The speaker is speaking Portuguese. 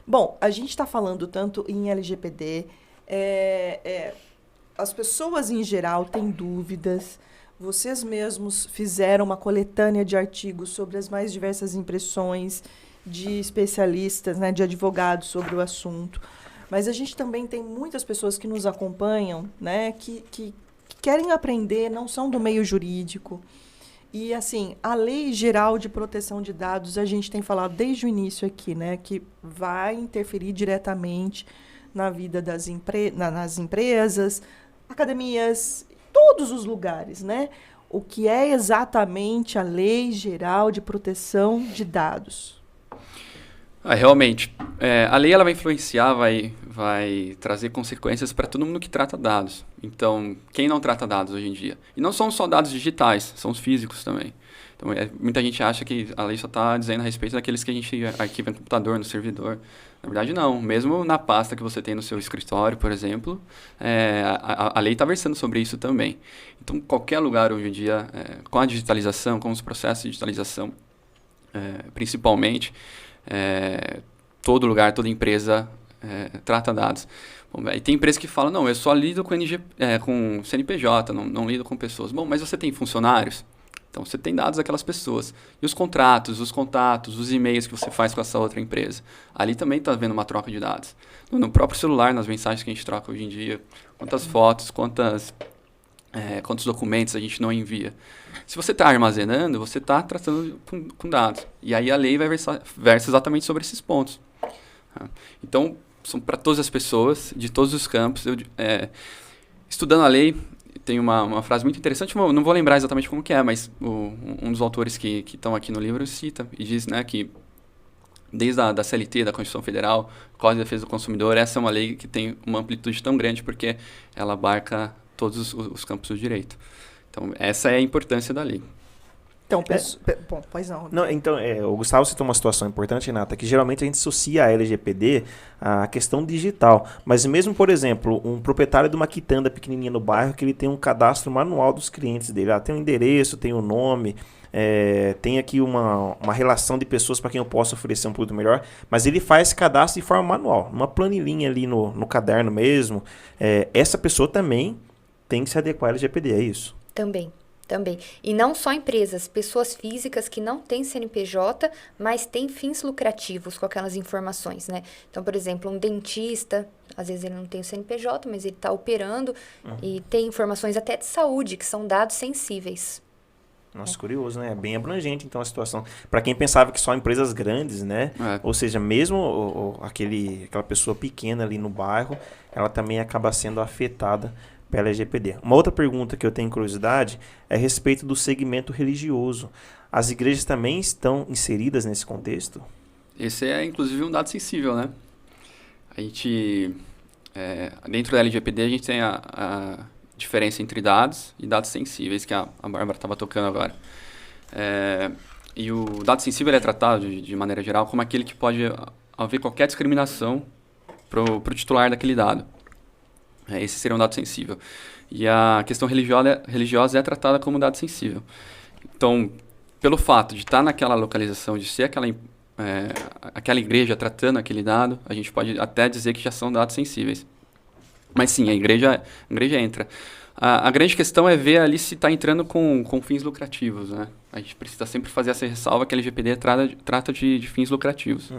Bom, a gente está falando tanto em LGPD, é, é, as pessoas em geral têm dúvidas. Vocês mesmos fizeram uma coletânea de artigos sobre as mais diversas impressões de especialistas, né, de advogados sobre o assunto. Mas a gente também tem muitas pessoas que nos acompanham, né, que querem aprender, não são do meio jurídico. E, assim, a Lei Geral de Proteção de Dados, a gente tem falado desde o início aqui, né, que vai interferir diretamente na vida nas empresas, academias, todos os lugares, né? O que é exatamente a Lei Geral de Proteção de Dados? Realmente, a lei ela vai influenciar, vai trazer consequências para todo mundo que trata dados. Então, quem não trata dados hoje em dia? E não são só dados digitais, são os físicos também. Então, muita gente acha que a lei só está dizendo a respeito daqueles que a gente arquiva no computador, no servidor. Na verdade, não. Mesmo na pasta que você tem no seu escritório, por exemplo, a lei está versando sobre isso também. Então, qualquer lugar hoje em dia, com a digitalização, com os processos de digitalização, principalmente, todo lugar, toda empresa trata dados. Bom, e tem empresa que fala, não, eu só lido com CNPJ, não lido com pessoas. Bom, mas você tem funcionários? Então, você tem dados daquelas pessoas. E os contratos, os contatos, os e-mails que você faz com essa outra empresa. Ali também está havendo uma troca de dados. No próprio celular, nas mensagens que a gente troca hoje em dia, quantas fotos, quantos documentos a gente não envia. Se você está armazenando, você está tratando com dados. E aí a lei versa exatamente sobre esses pontos. Então, são para todas as pessoas, de todos os campos. Estudando a lei, tem uma frase muito interessante, não vou lembrar exatamente como que é, mas um dos autores que estão aqui no livro cita e diz, né, que desde da CLT, da Constituição Federal, Código de Defesa do Consumidor, essa é uma lei que tem uma amplitude tão grande porque ela abarca todos os campos do direito. Então, essa é a importância da lei. Então, bom, pois não. Não, então, o Gustavo citou uma situação importante, Renata, que geralmente a gente associa a LGPD à questão digital. Mas mesmo, por exemplo, um proprietário de uma quitanda pequenininha no bairro, que ele tem um cadastro manual dos clientes dele. Tem um endereço, tem um nome, tem aqui uma relação de pessoas para quem eu posso oferecer um produto melhor, mas ele faz esse cadastro de forma manual, numa planilhinha ali no caderno mesmo. Essa pessoa também tem que se adequar à LGPD, é isso? Também. Também. E não só empresas, pessoas físicas que não têm CNPJ, mas têm fins lucrativos com aquelas informações, né? Então, por exemplo, um dentista, às vezes ele não tem o CNPJ, mas ele está operando e tem informações até de saúde, que são dados sensíveis. Nossa, curioso, né? É bem abrangente, então, a situação. Para quem pensava que só empresas grandes, né? Ou seja, mesmo aquela pessoa pequena ali no bairro, ela também acaba sendo afetada pela LGPD. Uma outra pergunta que eu tenho curiosidade é a respeito do segmento religioso. As igrejas também estão inseridas nesse contexto? Esse é, inclusive, um dado sensível, né? A gente, dentro da LGPD, a gente tem a diferença entre dados e dados sensíveis, que a Bárbara estava tocando agora. E o dado sensível é tratado, de maneira geral, como aquele que pode haver qualquer discriminação para o titular daquele dado. Esse seria um dado sensível. E a questão religiosa é tratada como dado sensível. Então, pelo fato de estar naquela localização, de ser aquela igreja tratando aquele dado, a gente pode até dizer que já são dados sensíveis. Mas sim, a igreja entra. A grande questão é ver ali se está entrando com fins lucrativos, né? A gente precisa sempre fazer essa ressalva que a LGPD trata de fins lucrativos.